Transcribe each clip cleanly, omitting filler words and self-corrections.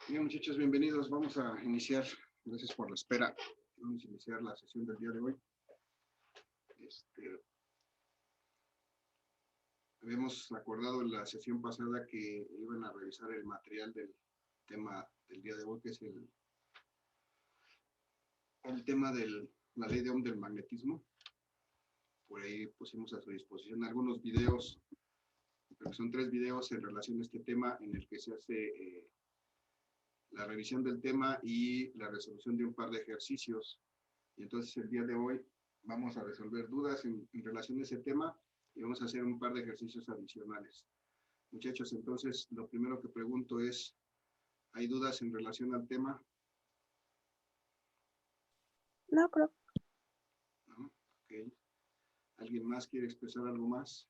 Bien, muchachos, bienvenidos. Vamos a iniciar. Gracias por la espera. Vamos a iniciar la sesión del día de hoy. Habíamos acordado en la sesión pasada que iban a revisar el material del tema del día de hoy, que es el tema de la ley de Ohm del magnetismo. Por ahí pusimos a su disposición algunos videos, pero son 3 videos en relación a este tema en el que se hace la revisión del tema y la resolución de un par de ejercicios. Y entonces el día de hoy vamos a resolver dudas en relación a ese tema y vamos a hacer un par de ejercicios adicionales. Muchachos, entonces lo primero que pregunto es, ¿hay dudas en relación al tema? No, profe. ¿No? Ok. ¿Alguien más quiere expresar algo más?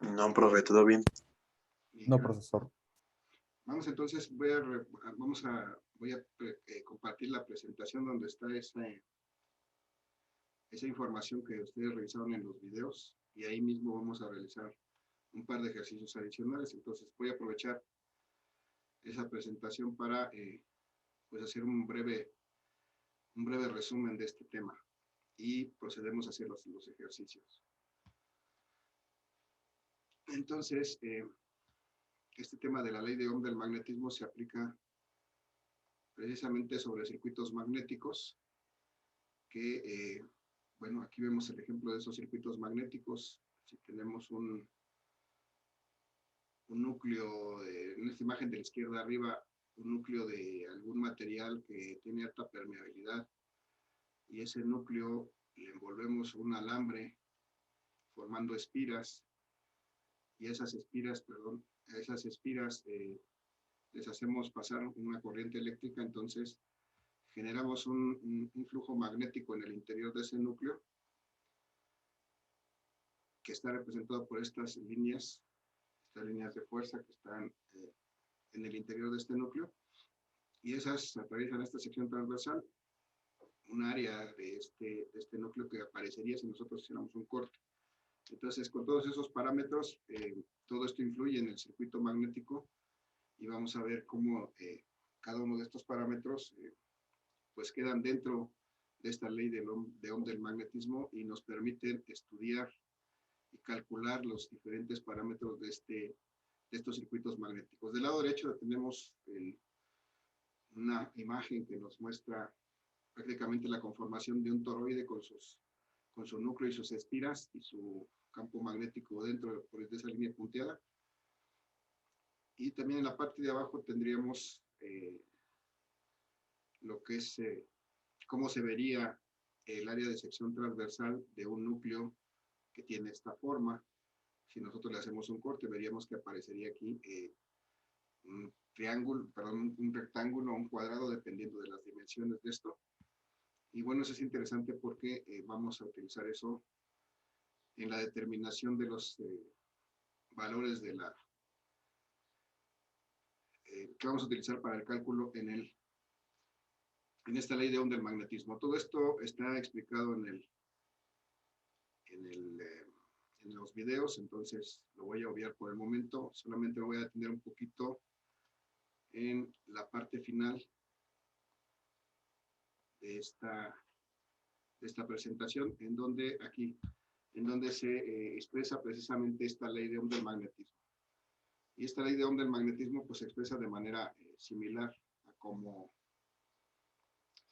No, profe, todo bien. No, profesor. Vamos entonces, voy a compartir la presentación donde está esa información que ustedes revisaron en los videos y ahí mismo vamos a realizar un par de ejercicios adicionales. Entonces voy a aprovechar esa presentación para pues hacer un breve resumen de este tema y procedemos a hacer los ejercicios. Entonces, este tema de la ley de Ohm del magnetismo se aplica precisamente sobre circuitos magnéticos que, bueno, aquí vemos el ejemplo de esos circuitos magnéticos. Si tenemos un núcleo, en esta imagen de la izquierda arriba, un núcleo de algún material que tiene alta permeabilidad y ese núcleo le envolvemos un alambre formando espiras y esas espiras, les hacemos pasar una corriente eléctrica, entonces generamos un flujo magnético en el interior de ese núcleo que está representado por estas líneas de fuerza que están en el interior de este núcleo y esas atraviesan esta sección transversal, un área de este núcleo que aparecería si nosotros hiciéramos un corte. Entonces, con todos esos parámetros, todo esto influye en el circuito magnético y vamos a ver cómo cada uno de estos parámetros pues quedan dentro de esta ley de Ohm del magnetismo y nos permiten estudiar y calcular los diferentes parámetros de estos circuitos magnéticos. Del lado derecho tenemos una imagen que nos muestra prácticamente la conformación de un toroide con su núcleo y sus espiras y su campo magnético dentro de esa línea punteada. Y también en la parte de abajo tendríamos lo que es cómo se vería el área de sección transversal de un núcleo que tiene esta forma. Si nosotros le hacemos un corte, veríamos que aparecería aquí un triángulo, perdón, un rectángulo o un cuadrado, dependiendo de las dimensiones de esto. Y bueno, eso es interesante porque vamos a utilizar eso en la determinación de los valores de que vamos a utilizar para el cálculo en esta ley de Ohm del magnetismo. Todo esto está explicado en los videos, entonces lo voy a obviar por el momento. Solamente me voy a detener un poquito en la parte final de esta presentación, en donde se expresa precisamente esta ley de Ohm del magnetismo. Y esta ley de Ohm del magnetismo pues se expresa de manera similar a cómo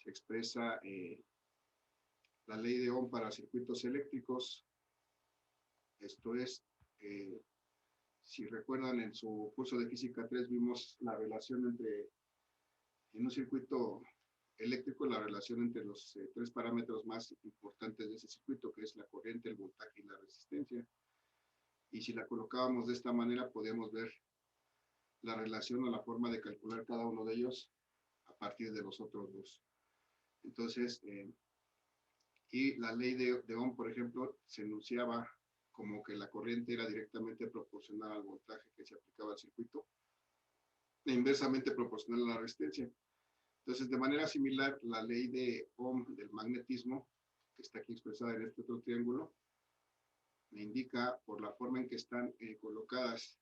se expresa la ley de Ohm para circuitos eléctricos. Esto es, si recuerdan en su curso de física 3 vimos la relación en un circuito eléctrico, la relación entre los 3 parámetros más importantes de ese circuito, que es la corriente, el voltaje y la resistencia. Y si la colocábamos de esta manera, podemos ver la relación o la forma de calcular cada uno de ellos a partir de los otros dos. Entonces, y la ley de Ohm, por ejemplo, se enunciaba como que la corriente era directamente proporcional al voltaje que se aplicaba al circuito e inversamente proporcional a la resistencia. Entonces, de manera similar, la ley de Ohm del magnetismo, que está aquí expresada en este otro triángulo, me indica por la forma en que están colocadas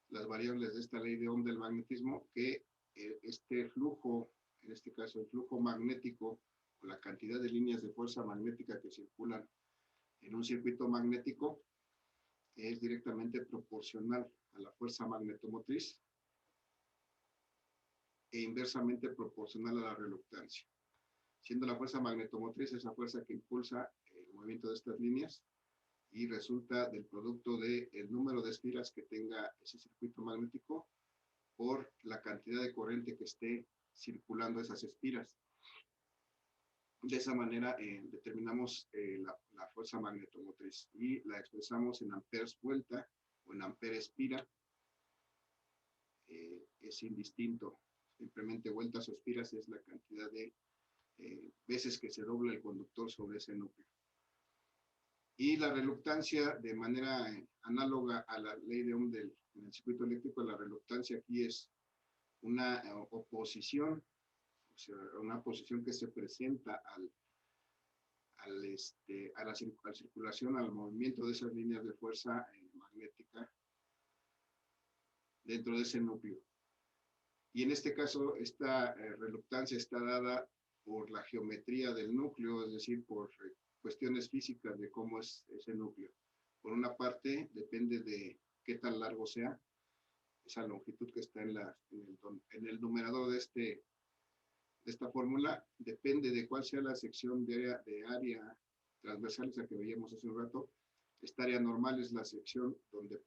las variables de esta ley de Ohm del magnetismo, que este flujo, en este caso el flujo magnético, o la cantidad de líneas de fuerza magnética que circulan en un circuito magnético, es directamente proporcional a la fuerza magnetomotriz e inversamente proporcional a la reluctancia, siendo la fuerza magnetomotriz esa fuerza que impulsa el movimiento de estas líneas y resulta del producto del número de espiras que tenga ese circuito magnético por la cantidad de corriente que esté circulando esas espiras. De esa manera determinamos la fuerza magnetomotriz y la expresamos en amperes vuelta o en amperes espira. Es indistinto, simplemente vueltas o espiras es la cantidad de veces que se dobla el conductor sobre ese núcleo. Y la reluctancia, de manera análoga a la ley de Ohm en el circuito eléctrico, la reluctancia aquí es una oposición, o sea, una posición que se presenta a la circulación, al movimiento de esas líneas de fuerza magnética dentro de ese núcleo. Y en este caso, esta reluctancia está dada por la geometría del núcleo, es decir, por cuestiones físicas de cómo es ese núcleo. Por una parte, depende de qué tan largo sea esa longitud que está en el numerador de esta fórmula, depende de cuál sea la sección de área transversal, esa que veíamos hace un rato. Esta área normal es la sección donde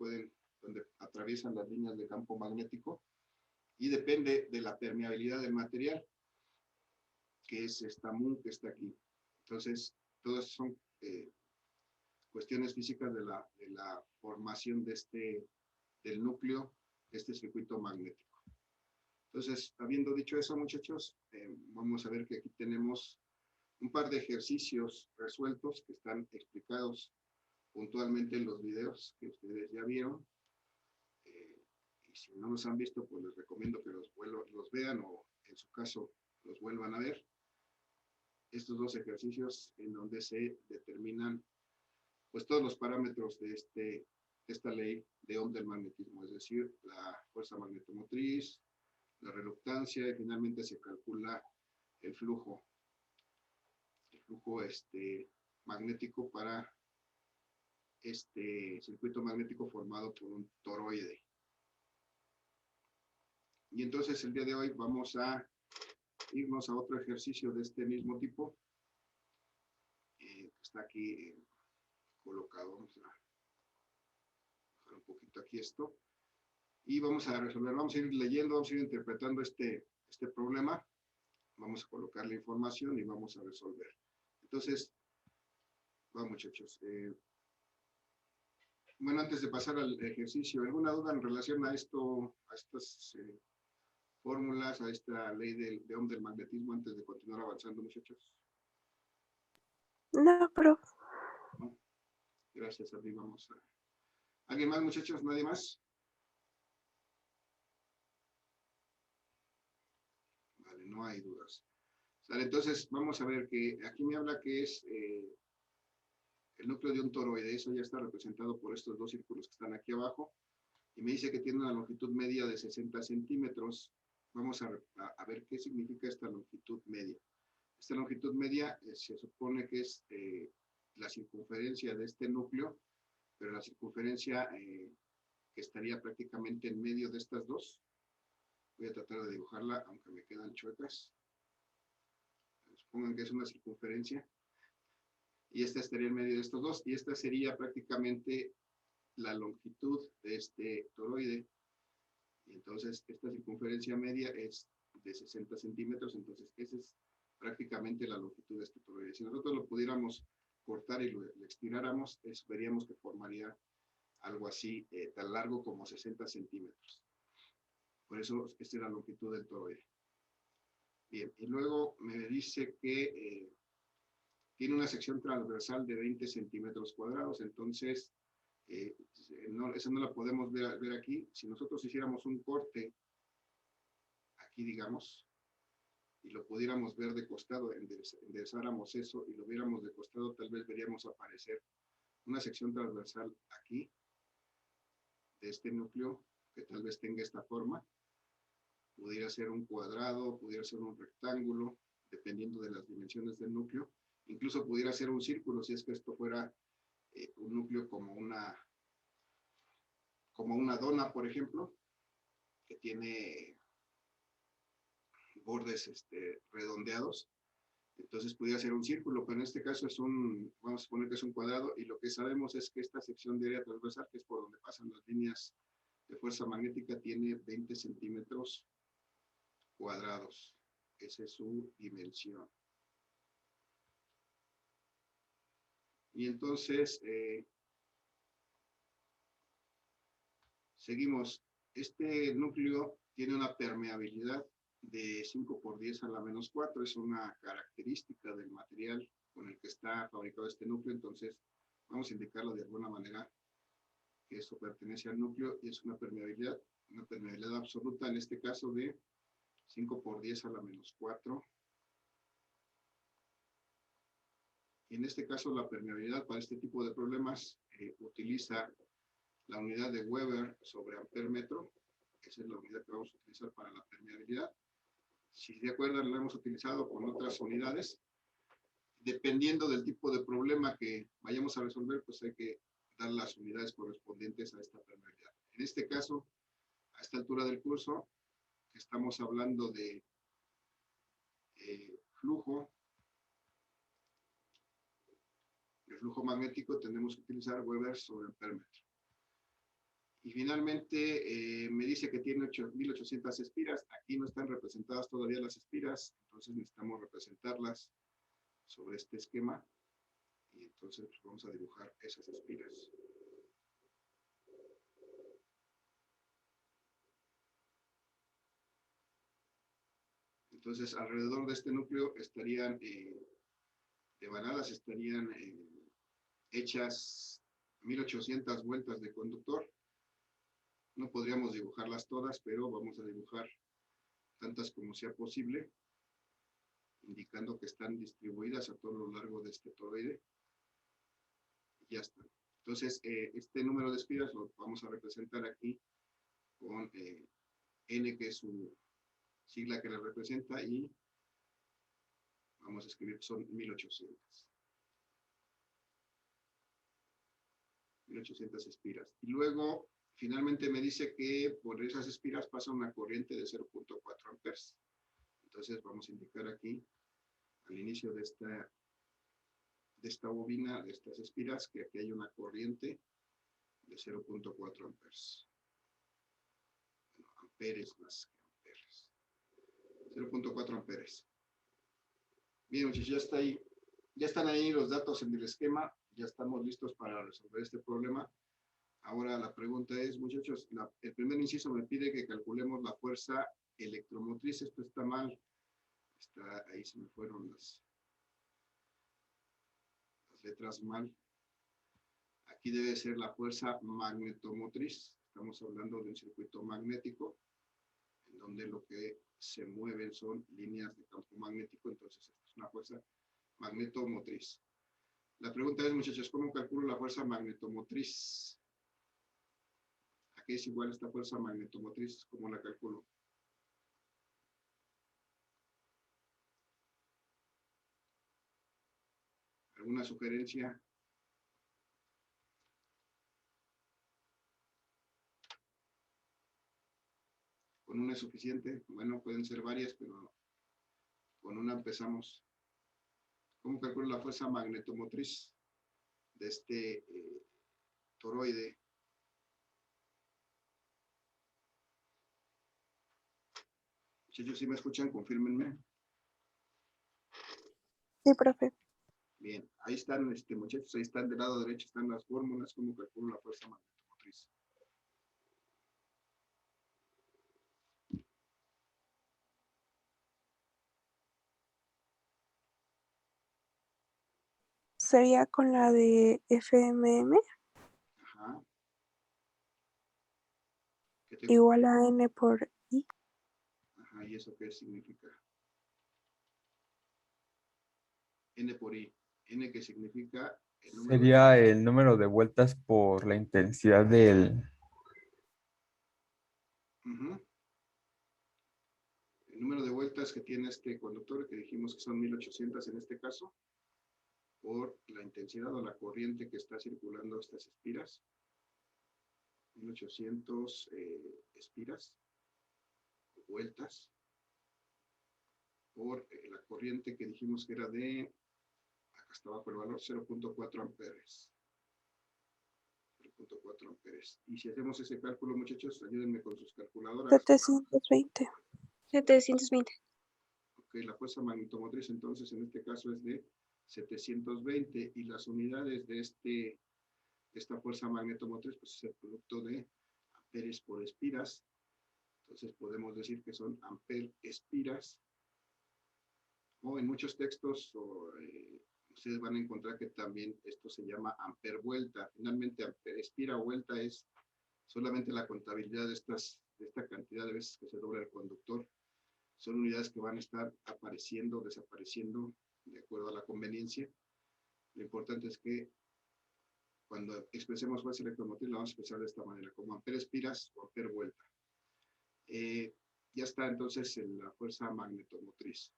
atraviesan las líneas de campo magnético, y depende de la permeabilidad del material, que es esta mu que está aquí. Entonces, todas son cuestiones físicas de la formación del núcleo de este circuito magnético. Entonces, habiendo dicho eso, muchachos, vamos a ver que aquí tenemos un par de ejercicios resueltos que están explicados puntualmente en los videos que ustedes ya vieron. Y si no los han visto, pues les recomiendo que los vean, o en su caso los vuelvan a ver. Estos dos ejercicios en donde se determinan pues todos los parámetros de esta ley de Ohm del magnetismo, es decir, la fuerza magnetomotriz, la reluctancia, y finalmente se calcula el flujo magnético para este circuito magnético formado por un toroide. Y entonces el día de hoy vamos a irnos a otro ejercicio de este mismo tipo. Está aquí colocado. Vamos a bajar un poquito aquí esto. Y vamos a resolver, vamos a ir leyendo, vamos a ir interpretando este problema. Vamos a colocar la información y vamos a resolver. Entonces, vamos, muchachos. Bueno, antes de pasar al ejercicio, ¿alguna duda en relación a esto, a estas fórmulas, a esta ley de Ohm del magnetismo, antes de continuar avanzando, muchachos? No, profe. ¿No? Gracias, a ti. Vamos a... ¿Alguien más, muchachos? ¿Nadie más? Vale, no hay dudas. Vale, entonces, vamos a ver que aquí me habla que es el núcleo de un toroide. Eso ya está representado por estos dos círculos que están aquí abajo. Y me dice que tiene una longitud media de 60 centímetros. Vamos a ver qué significa esta longitud media. Esta longitud media se supone que es la circunferencia de este núcleo, pero la circunferencia que estaría prácticamente en medio de estas dos. Voy a tratar de dibujarla, aunque me quedan chuecas. Supongan que es una circunferencia. Y esta estaría en medio de estos dos. Y esta sería prácticamente la longitud de este toroide. Y entonces esta circunferencia media es de 60 centímetros. Entonces esa es prácticamente la longitud de este toroide. Si nosotros lo pudiéramos cortar y lo estiráramos, veríamos que formaría algo así tan largo como 60 centímetros. Por eso esta es la longitud del toroide. Bien, y luego me dice que tiene una sección transversal de 20 centímetros cuadrados. Entonces esa no la podemos ver aquí. Si nosotros hiciéramos un corte aquí, digamos, y lo pudiéramos ver de costado, enderezáramos eso y lo viéramos de costado, tal vez veríamos aparecer una sección transversal aquí de este núcleo que tal vez tenga esta forma. Pudiera ser un cuadrado, pudiera ser un rectángulo, dependiendo de las dimensiones del núcleo. Incluso pudiera ser un círculo, si es que esto fuera un núcleo como una dona, por ejemplo, que tiene bordes redondeados. Entonces pudiera ser un círculo, pero en este caso vamos a suponer que es un cuadrado, y lo que sabemos es que esta sección de área transversal, que es por donde pasan las líneas de fuerza magnética, tiene 20 centímetros cuadrados. Esa es su dimensión. Y entonces, seguimos. Este núcleo tiene una permeabilidad de 5 por 10 a la menos 4. Es una característica del material con el que está fabricado este núcleo. Entonces, vamos a indicarlo de alguna manera que eso pertenece al núcleo, y es una permeabilidad absoluta, en este caso de 5 por 10 a la menos 4. Y en este caso, la permeabilidad para este tipo de problemas utiliza la unidad de Weber sobre ampermetro. Esa es la unidad que vamos a utilizar para la permeabilidad. Si se acuerdan, la hemos utilizado con otras unidades. Dependiendo del tipo de problema que vayamos a resolver, pues hay que dar las unidades correspondientes a esta permeabilidad. En este caso, a esta altura del curso, que estamos hablando de flujo, el flujo magnético, tenemos que utilizar Weber sobre ampermetro. Y finalmente me dice que tiene 1800 espiras. Aquí no están representadas todavía las espiras, entonces necesitamos representarlas sobre este esquema. Y entonces pues, vamos a dibujar esas espiras. Entonces, alrededor de este núcleo estarían devanadas, estarían hechas 1800 vueltas de conductor. No podríamos dibujarlas todas, pero vamos a dibujar tantas como sea posible, indicando que están distribuidas a todo lo largo de este toroide. Y ya está. Entonces, este número de espiras lo vamos a representar aquí con N, que es su sigla que la representa, y vamos a escribir que son 1800. 1800 espiras. Y luego, finalmente me dice que por esas espiras pasa una corriente de 0.4 amperes. Entonces vamos a indicar aquí, al inicio de esta bobina, de estas espiras, que aquí hay una corriente de 0.4 amperes. Bueno, amperes más que amperes. 0.4 amperes. Bien, muchachos, ya está ahí. Ya están ahí los datos en el esquema. Ya estamos listos para resolver este problema. Ahora la pregunta es, muchachos, el primer inciso me pide que calculemos la fuerza electromotriz. Esto está mal. Ahí se me fueron las letras mal. Aquí debe ser la fuerza magnetomotriz. Estamos hablando de un circuito magnético, en donde lo que se mueven son líneas de campo magnético. Entonces, esta es una fuerza magnetomotriz. La pregunta es, muchachos, ¿cómo calculo la fuerza magnetomotriz? Aquí es igual esta fuerza magnetomotriz, ¿cómo la calculo? ¿Alguna sugerencia? ¿Con una es suficiente? Bueno, pueden ser varias, pero con una empezamos. ¿Cómo calculo la fuerza magnetomotriz de este toroide? Muchachos, si me escuchan, confírmenme. Sí, profe. Bien, ahí están, muchachos, ahí están del lado derecho, están las fórmulas, cómo calculo la fuerza magnetomotriz. Sería con la de FMM Ajá. igual a N por I. Ajá, ¿y eso qué significa? N por I. N que significa el número Sería el número de vueltas por la intensidad del Ujú. El número de vueltas que tiene este conductor, que dijimos que son 1800 en este caso, por la intensidad o la corriente que está circulando estas espiras. 1800 espiras, vueltas, por la corriente que dijimos que era de, acá está abajo el valor, 0.4 amperes. 0.4 amperes. Y si hacemos ese cálculo, muchachos, ayúdenme con sus calculadoras. 720. 720. Ok, la fuerza magnetomotriz entonces en este caso es de 720 y las unidades de esta fuerza magnetomotriz pues es el producto de amperes por espiras. Entonces podemos decir que son amper espiras. O en muchos textos ustedes van a encontrar que también esto se llama amper vuelta. Finalmente amper espira o vuelta es solamente la contabilidad de esta cantidad de veces que se dobla el conductor. Son unidades que van a estar apareciendo o desapareciendo de acuerdo a la conveniencia. Lo importante es que cuando expresemos fuerza electromotriz la vamos a expresar de esta manera, como amper espiras o amper vuelta. Ya está entonces en la fuerza magnetomotriz.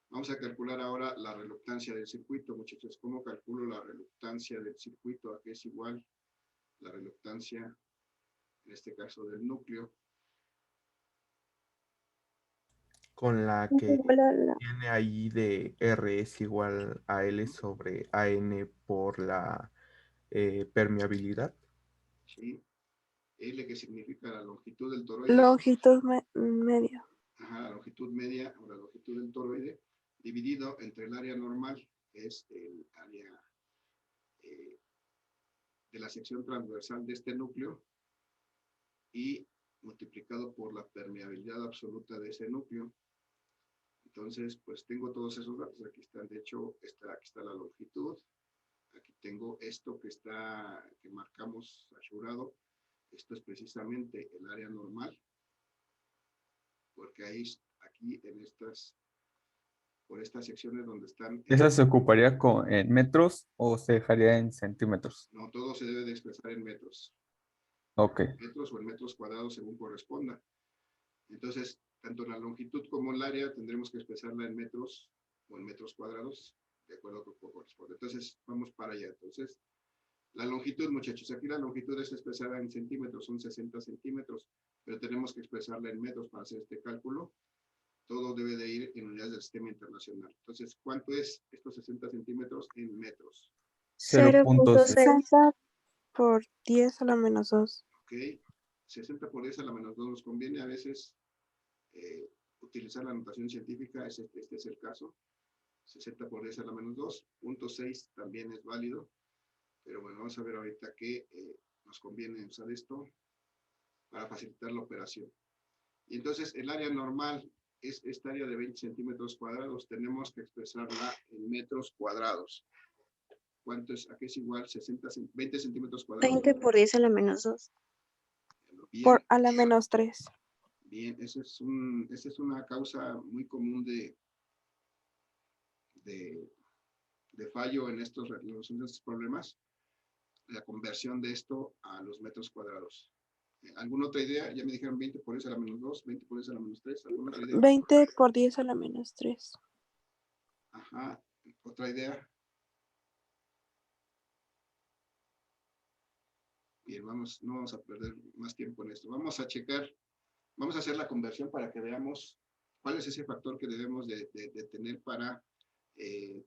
Vamos a calcular ahora la reluctancia del circuito, muchachos. ¿Cómo calculo la reluctancia del circuito? ¿A qué es igual la reluctancia, en este caso del núcleo? Con la que tiene ahí de R es igual a L sobre AN por la permeabilidad. ¿Sí? L, que significa la longitud del toroide. Longitud media. Ajá, la longitud media o la longitud del toroide, dividido entre el área normal, que es el área de la sección transversal de este núcleo, y multiplicado por la permeabilidad absoluta de ese núcleo. Entonces, pues tengo todos esos datos, aquí están, de hecho, aquí está la longitud, aquí tengo esto que marcamos asegurado, esto es precisamente el área normal, porque ahí, aquí por estas secciones donde están... ¿Esa se ocuparía en metros o se dejaría en centímetros? No, todo se debe de expresar en metros. Ok. Metros o en metros cuadrados según corresponda. Entonces, tanto la longitud como el área tendremos que expresarla en metros o en metros cuadrados, de acuerdo a lo que corresponde. Entonces, vamos para allá. Entonces, la longitud, muchachos, aquí la longitud es expresada en centímetros, son 60 centímetros, pero tenemos que expresarla en metros para hacer este cálculo. Todo debe de ir en unidades del sistema internacional. Entonces, ¿cuánto es estos 60 centímetros en metros? 0.6. 60 por 10 a la menos 2. Ok, 60 por 10 a la menos 2 nos conviene a veces utilizar la notación científica, este es el caso. 60 por 10 a la menos 2, punto 6 también es válido, pero bueno, vamos a ver ahorita que nos conviene usar esto para facilitar la operación. Y entonces el área normal es esta área de 20 centímetros cuadrados, tenemos que expresarla en metros cuadrados. ¿Cuánto es? ¿A qué es igual? 20 centímetros cuadrados. 20 por 10 a la menos 2. Bien, Por a la menos 3. bien, esa es una causa muy común de fallo en estos problemas, la conversión de esto a los metros cuadrados. ¿Alguna otra idea? Ya me dijeron 20 por 10 a la menos 2, 20 por 10 a la menos 3. ¿Alguna otra idea? 20 por 10 a la menos 3. Ajá, otra idea. Bien, no vamos a perder más tiempo en esto. Vamos a checar, vamos a hacer la conversión para que veamos cuál es ese factor que debemos de tener para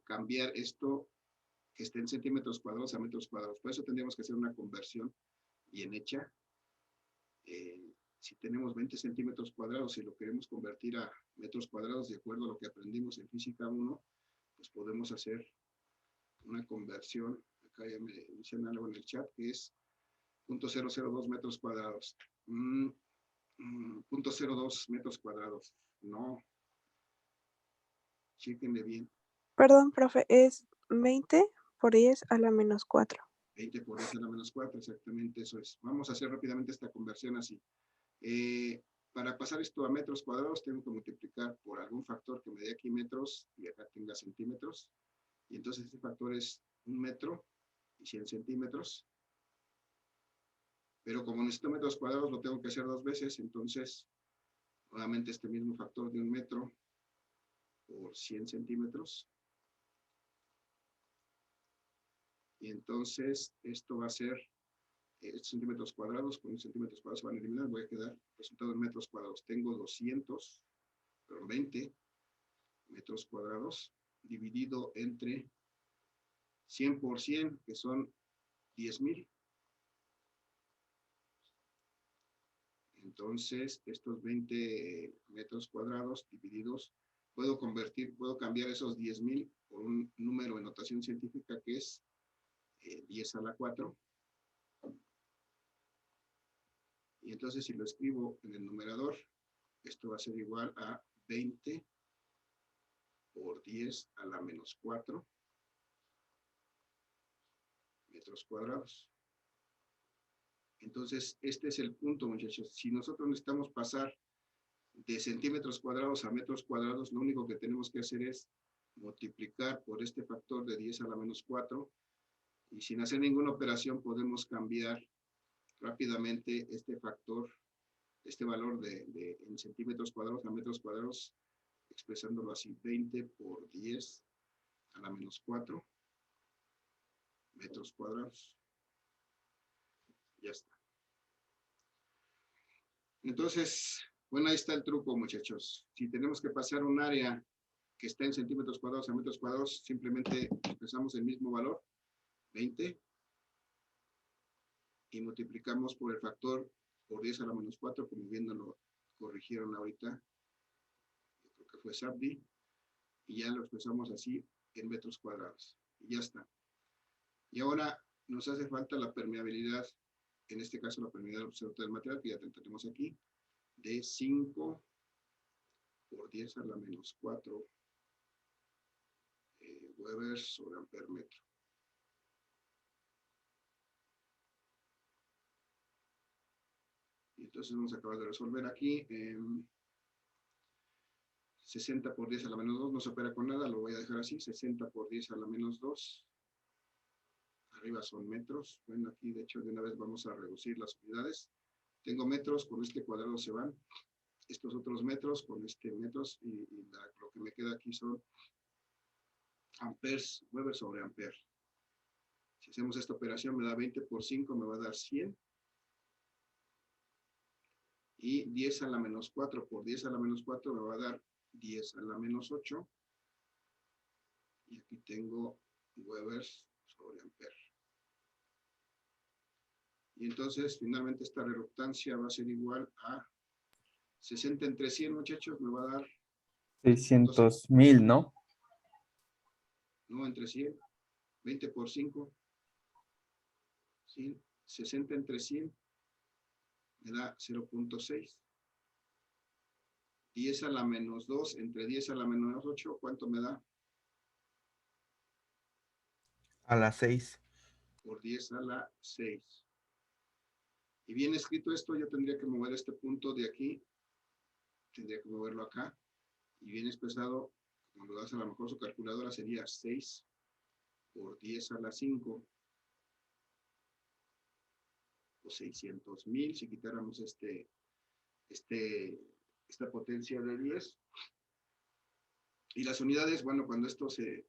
cambiar esto que esté en centímetros cuadrados a metros cuadrados. Por eso tendríamos que hacer una conversión bien hecha. Si tenemos 20 centímetros cuadrados y lo queremos convertir a metros cuadrados de acuerdo a lo que aprendimos en física 1, pues podemos hacer una conversión. Acá ya me dicen algo en el chat que es 0.002 metros cuadrados. 0.02 metros cuadrados. No. Chéquenle bien. Perdón, profe, es 20 por 10 a la menos 4. 20 por 10 a la menos 4, exactamente eso es. Vamos a hacer rápidamente esta conversión así. Para pasar esto a metros cuadrados tengo que multiplicar por algún factor que me dé aquí metros y acá tenga centímetros. Y entonces este factor es 1 metro y 100 centímetros. Pero como necesito metros cuadrados, lo tengo que hacer 2 veces, entonces, nuevamente este mismo factor de 1 metro por 100 centímetros. Y entonces, esto va a ser centímetros cuadrados, con centímetros cuadrados se van a eliminar, voy a quedar resultado en metros cuadrados. Tengo 20 metros cuadrados dividido entre 100 por 100, que son 10,000. Entonces, estos 20 metros cuadrados divididos, puedo cambiar esos 10,000 por un número en notación científica que es 10 a la 4. Y entonces, si lo escribo en el numerador, esto va a ser igual a 20 por 10 a la menos 4 metros cuadrados. Entonces, este es el punto, muchachos. Si nosotros necesitamos pasar de centímetros cuadrados a metros cuadrados, lo único que tenemos que hacer es multiplicar por este factor de 10 a la menos 4, y sin hacer ninguna operación podemos cambiar rápidamente este factor, este valor en centímetros cuadrados a metros cuadrados, expresándolo así: 20 por 10 a la menos 4 metros cuadrados. Ya está. Entonces, bueno, ahí está el truco, muchachos. Si tenemos que pasar un área que está en centímetros cuadrados a metros cuadrados, simplemente expresamos el mismo valor, 20, y multiplicamos por el factor por 10 a la menos 4, como bien nos lo corrigieron ahorita, yo creo que fue Sabdi, y ya lo expresamos así en metros cuadrados. Y ya está. Y ahora nos hace falta la permeabilidad, en este caso la permeabilidad absoluta del material, que ya tenemos aquí, de 5 por 10 a la menos 4 Weber sobre amper metro. Y entonces vamos a acabar de resolver aquí. 60 por 10 a la menos 2 no se opera con nada, lo voy a dejar así. 60 por 10 a la menos 2. Arriba son metros. Bueno, aquí de hecho de una vez vamos a reducir las unidades. Tengo metros, con este cuadrado se van. Estos otros metros, con este metros, y lo que me queda aquí son amperes, Weber sobre amper. Si hacemos esta operación me da 20 por 5, me va a dar 100. Y 10 a la menos 4 por 10 a la menos 4 me va a dar 10 a la menos 8. Y aquí tengo Weber sobre amper. Y entonces finalmente esta reluctancia va a ser igual a 60 entre 100, muchachos, me va a dar 600,000, ¿no? No, entre 100, 20 por 5, ¿sí? 60 entre 100 me da 0.6. 10 a la menos 2 entre 10 a la menos 8, ¿cuánto me da? A la 6. Por 10 a la 6. Y bien escrito esto, yo tendría que mover este punto de aquí, tendría que moverlo acá, y bien expresado, como lo hace a lo mejor su calculadora, sería 6 por 10 a la 5, o 600,000, si quitáramos esta potencia de 10. Y las unidades, bueno, cuando esto se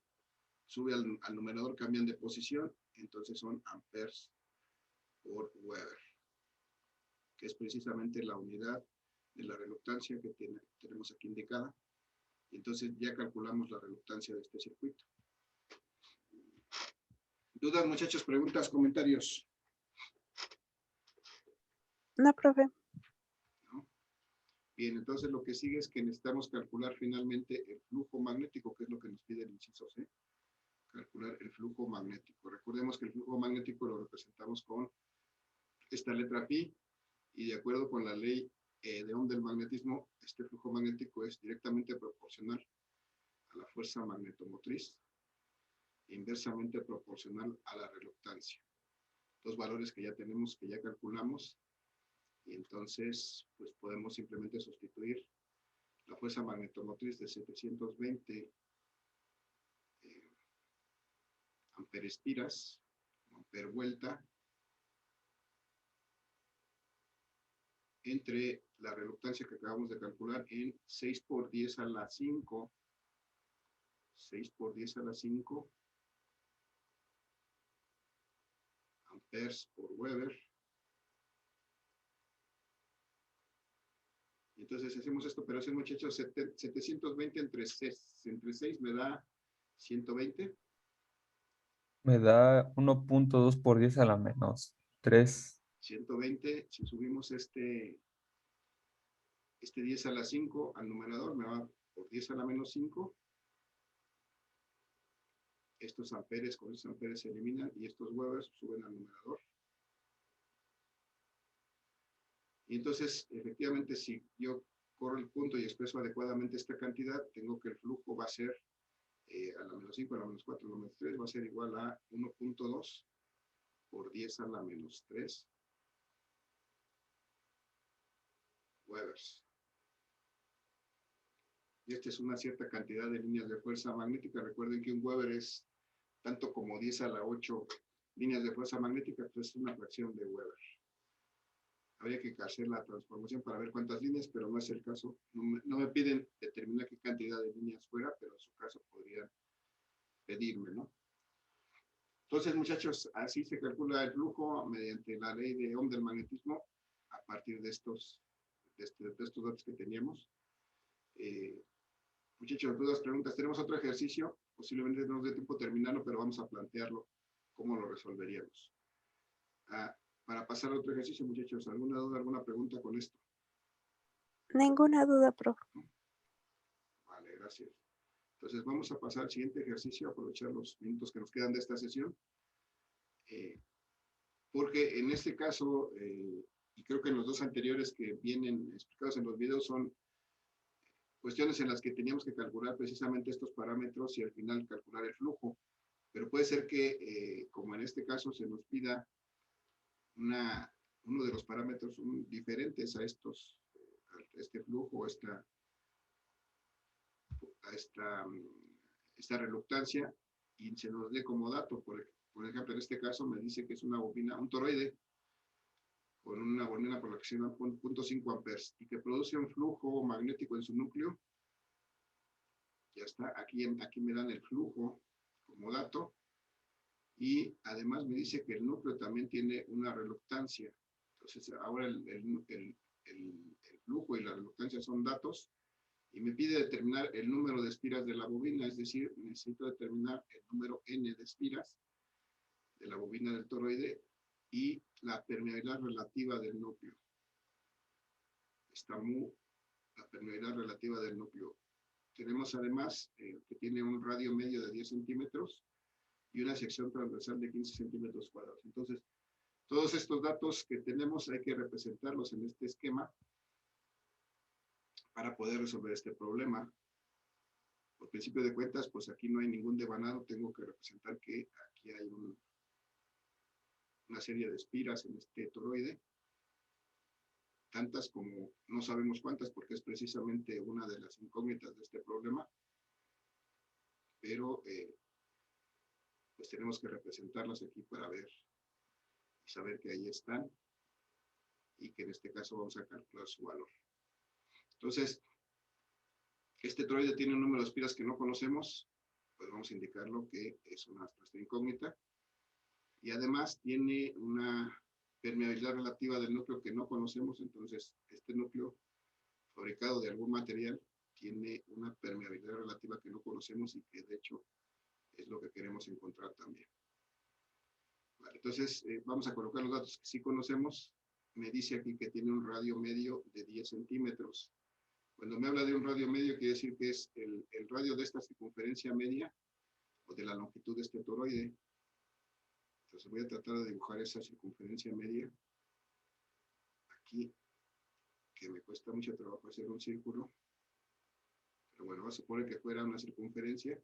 sube al numerador cambian de posición, entonces son amperes por Weber, que es precisamente la unidad de la reluctancia que tenemos aquí indicada. Y entonces ya calculamos la reluctancia de este circuito. ¿Dudas, muchachos? ¿Preguntas? ¿Comentarios? No, profe. ¿No? Bien, entonces lo que sigue es que necesitamos calcular finalmente el flujo magnético, que es lo que nos pide el inciso C. Calcular el flujo magnético. Recordemos que el flujo magnético lo representamos con esta letra pi, y de acuerdo con la ley de Ohm del magnetismo, este flujo magnético es directamente proporcional a la fuerza magnetomotriz e inversamente proporcional a la reluctancia. Dos valores que ya tenemos, que ya calculamos, y entonces pues podemos simplemente sustituir la fuerza magnetomotriz de 720 amperes tiras, amper vuelta, entre la reluctancia que acabamos de calcular en 6 por 10 a la 5. 6 por 10 a la 5 amperes por Weber. Y entonces hacemos esta operación, muchachos, 720 entre 6 me da 120. Me da 1.2 por 10 a la menos 3. 120, si subimos este 10 a la 5 al numerador, me va por 10 a la menos 5. Estos amperes con estos amperes se eliminan y estos Webers suben al numerador. Y entonces, efectivamente, si yo corro el punto y expreso adecuadamente esta cantidad, tengo que el flujo va a ser a la menos 5, a la menos 4, a la menos 3, va a ser igual a 1.2 por 10 a la menos 3 Webers. Y esta es una cierta cantidad de líneas de fuerza magnética. Recuerden que un Weber es tanto como 10 a la 8 líneas de fuerza magnética, pues es una fracción de Weber. Habría que hacer la transformación para ver cuántas líneas, pero no es el caso. No me piden determinar qué cantidad de líneas fuera, pero en su caso podrían pedirme, ¿no? Entonces, muchachos, así se calcula el flujo mediante la ley de Ohm del magnetismo a partir de estos datos que teníamos. Muchachos, dudas, preguntas. Tenemos otro ejercicio, posiblemente no nos dé tiempo terminarlo, pero vamos a plantearlo, cómo lo resolveríamos. Para pasar a otro ejercicio, muchachos, ¿alguna duda, alguna pregunta con esto? Ninguna duda, profe. Vale, gracias. Entonces vamos a pasar al siguiente ejercicio, aprovechar los minutos que nos quedan de esta sesión. Porque en este caso, y creo que en los dos anteriores que vienen explicados en los videos, son cuestiones en las que teníamos que calcular precisamente estos parámetros y al final calcular el flujo. Pero puede ser que, como en este caso, se nos pida uno de los parámetros diferentes a este flujo, esta reluctancia, y se nos dé como dato. Por ejemplo, en este caso me dice que es una bobina, un toroide, con una bobina por la que se llama 0.5 amperes y que produce un flujo magnético en su núcleo. Ya está, aquí me dan el flujo como dato. Y además me dice que el núcleo también tiene una reluctancia. Entonces, ahora el flujo y la reluctancia son datos. Y me pide determinar el número de espiras de la bobina, es decir, necesito determinar el número n de espiras de la bobina del toroide y la permeabilidad relativa del núcleo. La permeabilidad relativa del núcleo. Tenemos además que tiene un radio medio de 10 centímetros y una sección transversal de 15 centímetros cuadrados. Entonces, todos estos datos que tenemos hay que representarlos en este esquema para poder resolver este problema. Por principio de cuentas, pues aquí no hay ningún devanado, tengo que representar que aquí hay una serie de espiras en este toroide, tantas como no sabemos cuántas, porque es precisamente una de las incógnitas de este problema, pero pues tenemos que representarlas aquí para ver y saber que ahí están, y que en este caso vamos a calcular su valor. Entonces, este toroide tiene un número de espiras que no conocemos, pues vamos a indicarlo que es una nuestra incógnita. Y además tiene una permeabilidad relativa del núcleo que no conocemos, entonces este núcleo fabricado de algún material tiene una permeabilidad relativa que no conocemos y que de hecho es lo que queremos encontrar también. Vale, entonces vamos a colocar los datos que sí conocemos. Me dice aquí que tiene un radio medio de 10 centímetros. Cuando me habla de un radio medio, quiere decir que es el radio de esta circunferencia media o de la longitud de este toroide. Entonces voy a tratar de dibujar esa circunferencia media aquí, que me cuesta mucho trabajo hacer un círculo. Pero bueno, vamos a suponer que fuera una circunferencia.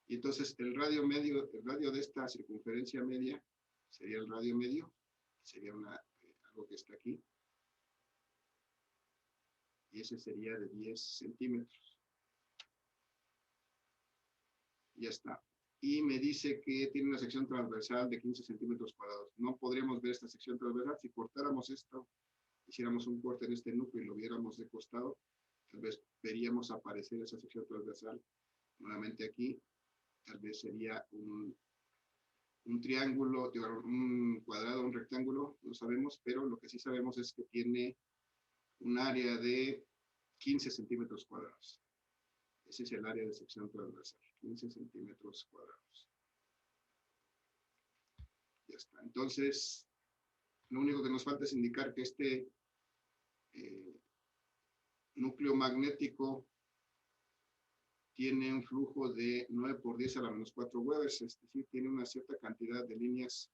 Y entonces el radio de esta circunferencia media sería el radio medio, sería algo que está aquí. Y ese sería de 10 centímetros. Ya está. Y me dice que tiene una sección transversal de 15 centímetros cuadrados. No podríamos ver esta sección transversal. Si cortáramos esto hiciéramos un corte en este núcleo y lo viéramos de costado, tal vez veríamos aparecer esa sección transversal nuevamente aquí. Tal vez sería un triángulo, un cuadrado, un rectángulo, no sabemos, pero lo que sí sabemos es que tiene un área de 15 centímetros cuadrados. Ese es el área de sección transversal, 15 centímetros cuadrados. Ya está. Entonces, lo único que nos falta es indicar que este núcleo magnético tiene un flujo de 9 por 10 a la menos 4 Webers, es decir, tiene una cierta cantidad de líneas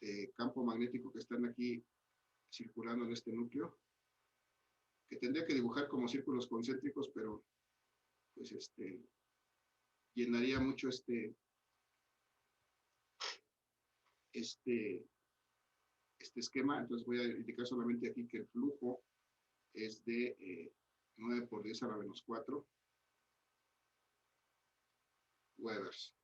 de campo magnético que están aquí circulando en este núcleo, que tendría que dibujar como círculos concéntricos, pero pues llenaría mucho este esquema. Entonces voy a indicar solamente aquí que el flujo es de 9 por 10 a la menos 4 Webers.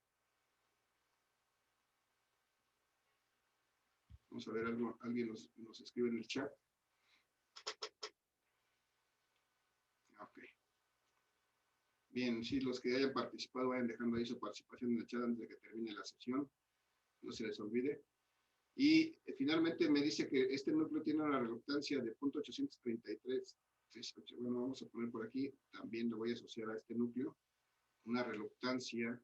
Vamos a ver algo, alguien nos escribe en el chat. Ok. Bien, sí, los que hayan participado vayan dejando ahí su participación en el chat antes de que termine la sesión. No se les olvide. Y finalmente me dice que este núcleo tiene una reluctancia de 0.833. Bueno, vamos a poner por aquí, también lo voy a asociar a este núcleo, una reluctancia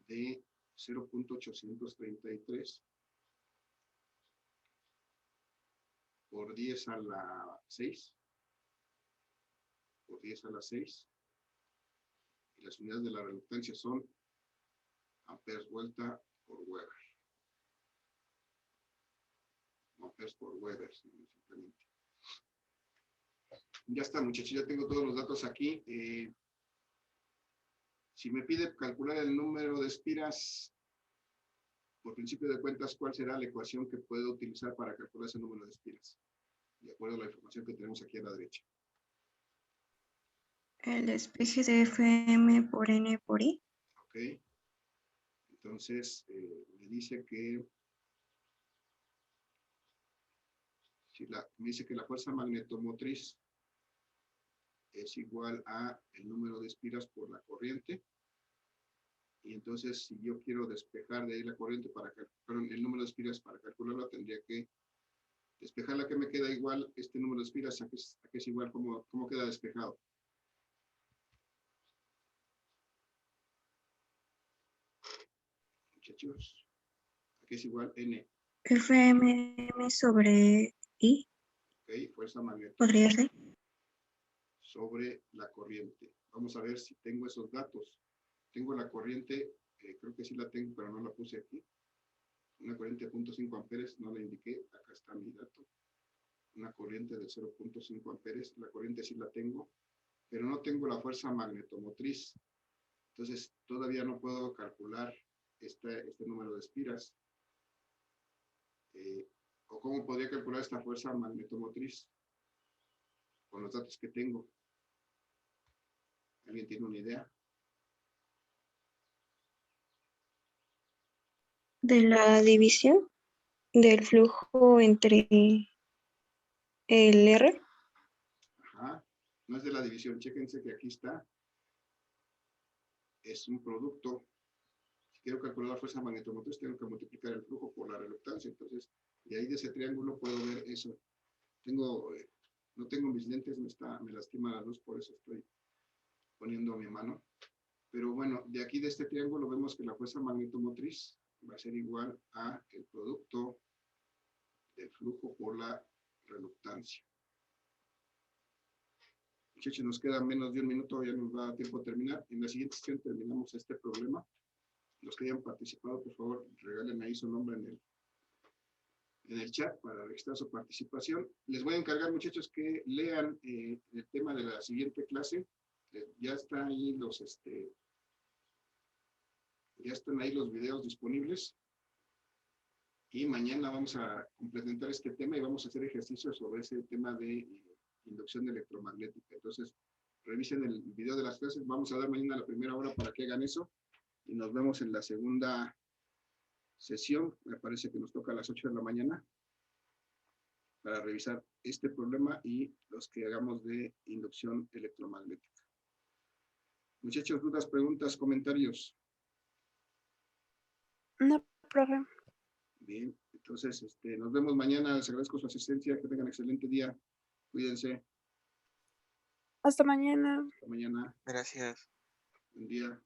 de 0.833 por 10 a la 6. Por 10 a la 6. Y las unidades de la reluctancia son amperes vuelta por Weber. Amperes por Weber, simplemente. Ya está, muchachos, ya tengo todos los datos aquí. Si me pide calcular el número de espiras, por principio de cuentas, ¿cuál será la ecuación que puedo utilizar para calcular ese número de espiras? De acuerdo a la información que tenemos aquí a la derecha. La especie de FM por N por I. Ok. Entonces, me dice que me dice que la fuerza magnetomotriz es igual a el número de espiras por la corriente. Y entonces, si yo quiero despejar de ahí la corriente el número de espiras para calcularlo, tendría que despejar la que me queda igual, este número de espiras, a que es igual, ¿cómo queda despejado? Muchachos, a que es igual N. FM sobre I. Ok, fuerza magnética. Podría ser. Sobre la corriente. Vamos a ver si tengo esos datos. Tengo la corriente, creo que sí la tengo, pero no la puse aquí. Una corriente de 0.5 amperes, no la indiqué. Acá está mi dato. Una corriente de 0.5 amperes. La corriente sí la tengo, pero no tengo la fuerza magnetomotriz. Entonces, todavía no puedo calcular este número de espiras. ¿O cómo podría calcular esta fuerza magnetomotriz? Con los datos que tengo. ¿Alguien tiene una idea? De la división del flujo entre el R. Ajá. No es de la división. Chéquense que aquí está. Es un producto. Si quiero calcular la fuerza magnetomotriz, tengo que multiplicar el flujo por la reluctancia. Entonces, de ahí de ese triángulo puedo ver eso. No tengo mis lentes, me lastima la luz, por eso estoy poniendo mi mano. Pero bueno, de aquí de este triángulo vemos que la fuerza magnetomotriz va a ser igual a el producto del flujo por la reluctancia. Muchachos, nos queda menos de un minuto, ya nos da tiempo a terminar. En la siguiente sesión terminamos este problema. Los que hayan participado, por favor, regalen ahí su nombre en el chat para registrar su participación. Les voy a encargar, muchachos, que lean el tema de la siguiente clase. Ya están ahí ya están ahí los videos disponibles. Y mañana vamos a complementar este tema y vamos a hacer ejercicios sobre ese tema de inducción electromagnética. Entonces, revisen el video de las clases. Vamos a dar mañana la primera hora para que hagan eso. Y nos vemos en la segunda sesión. Me parece que nos toca a las 8 de la mañana. para revisar este problema y los que hagamos de inducción electromagnética. Muchachos, dudas, preguntas, comentarios. No, profe. Bien, entonces nos vemos mañana. Les agradezco su asistencia. Que tengan excelente día. Cuídense. Hasta mañana. Hasta mañana. Gracias. Buen día.